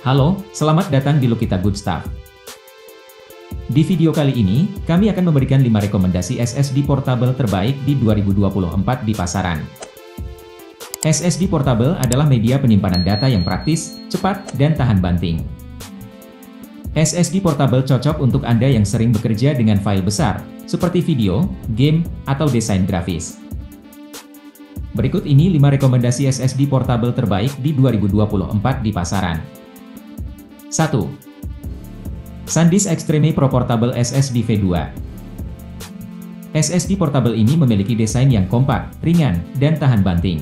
Halo, selamat datang di Lukita Good Stuff. Di video kali ini, kami akan memberikan 5 rekomendasi SSD portable terbaik di 2024 di pasaran. SSD portable adalah media penyimpanan data yang praktis, cepat, dan tahan banting. SSD portable cocok untuk Anda yang sering bekerja dengan file besar, seperti video, game, atau desain grafis. Berikut ini 5 rekomendasi SSD portable terbaik di 2024 di pasaran. 1. SanDisk Extreme Pro Portable SSD V2. SSD portable ini memiliki desain yang kompak, ringan, dan tahan banting.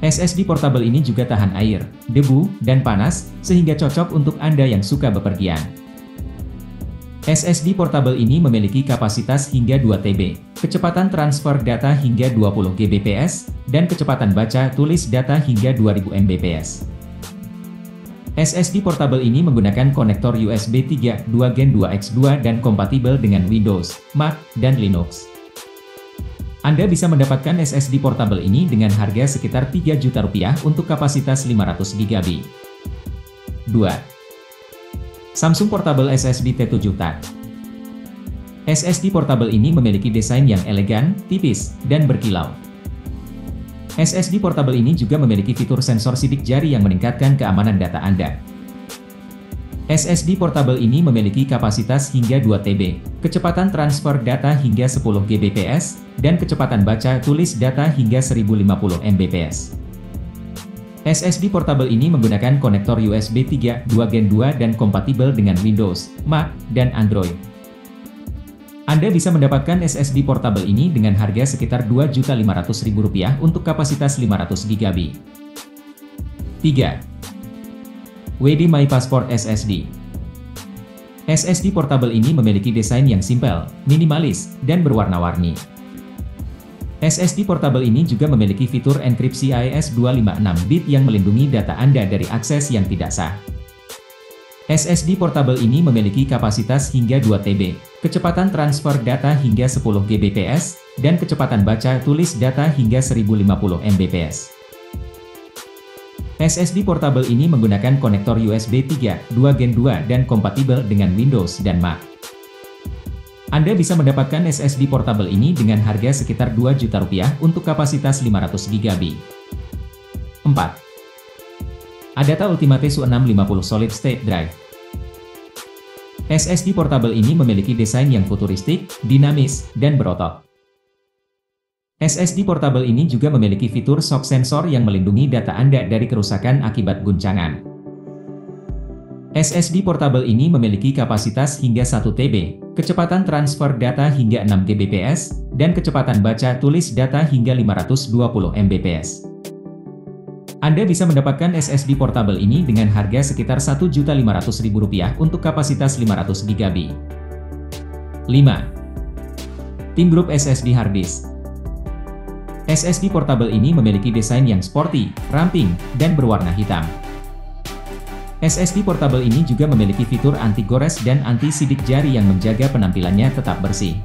SSD portable ini juga tahan air, debu, dan panas, sehingga cocok untuk Anda yang suka bepergian. SSD portable ini memiliki kapasitas hingga 2 TB, kecepatan transfer data hingga 20 Gbps, dan kecepatan baca tulis data hingga 2000 Mbps. SSD portable ini menggunakan konektor USB 3.2 Gen 2X2 dan kompatibel dengan Windows, Mac, dan Linux. Anda bisa mendapatkan SSD portable ini dengan harga sekitar Rp3 juta untuk kapasitas 500 GB. 2. Samsung Portable SSD T7 TAC. SSD portable ini memiliki desain yang elegan, tipis, dan berkilau. SSD portable ini juga memiliki fitur sensor sidik jari yang meningkatkan keamanan data Anda. SSD portable ini memiliki kapasitas hingga 2 TB, kecepatan transfer data hingga 10 Gbps, dan kecepatan baca tulis data hingga 1050 Mbps. SSD portable ini menggunakan konektor USB 3.2 Gen 2 dan kompatibel dengan Windows, Mac, dan Android. Anda bisa mendapatkan SSD portable ini dengan harga sekitar Rp2.500.000 untuk kapasitas 500 GB. 3. WD My Passport SSD. SSD portable ini memiliki desain yang simpel, minimalis, dan berwarna-warni. SSD portable ini juga memiliki fitur enkripsi AES256-bit yang melindungi data Anda dari akses yang tidak sah. SSD portable ini memiliki kapasitas hingga 2 TB, kecepatan transfer data hingga 10 Gbps, dan kecepatan baca tulis data hingga 1050 Mbps. SSD portable ini menggunakan konektor USB 3.2 Gen 2 dan kompatibel dengan Windows dan Mac. Anda bisa mendapatkan SSD portable ini dengan harga sekitar Rp2 juta untuk kapasitas 500 GB. 4. Adata Ultimate SU650 Solid State Drive. SSD portable ini memiliki desain yang futuristik, dinamis, dan berotot. SSD portable ini juga memiliki fitur shock sensor yang melindungi data Anda dari kerusakan akibat guncangan. SSD portable ini memiliki kapasitas hingga 1 TB, kecepatan transfer data hingga 6 Gbps, dan kecepatan baca tulis data hingga 520 Mbps. Anda bisa mendapatkan SSD portable ini dengan harga sekitar Rp1.500.000 untuk kapasitas 500 GB. 5. TeamGroup SSD Hard Disk. SSD portable ini memiliki desain yang sporty, ramping, dan berwarna hitam. SSD portable ini juga memiliki fitur anti-gores dan anti-sidik jari yang menjaga penampilannya tetap bersih.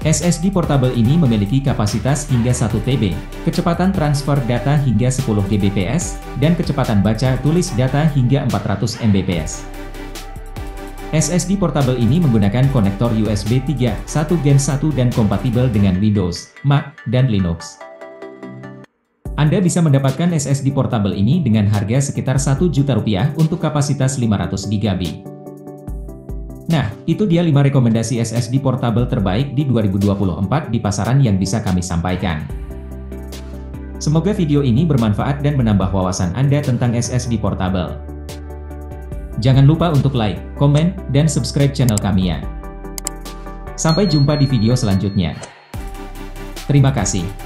SSD portable ini memiliki kapasitas hingga 1 TB, kecepatan transfer data hingga 10 Gbps, dan kecepatan baca tulis data hingga 400 Mbps. SSD portable ini menggunakan konektor USB 3.1 Gen 1 dan kompatibel dengan Windows, Mac, dan Linux. Anda bisa mendapatkan SSD portable ini dengan harga sekitar Rp1 juta untuk kapasitas 500 GB. Nah, itu dia 5 rekomendasi SSD portable terbaik di 2024 di pasaran yang bisa kami sampaikan. Semoga video ini bermanfaat dan menambah wawasan Anda tentang SSD portable. Jangan lupa untuk like, komen, dan subscribe channel kami ya. Sampai jumpa di video selanjutnya. Terima kasih.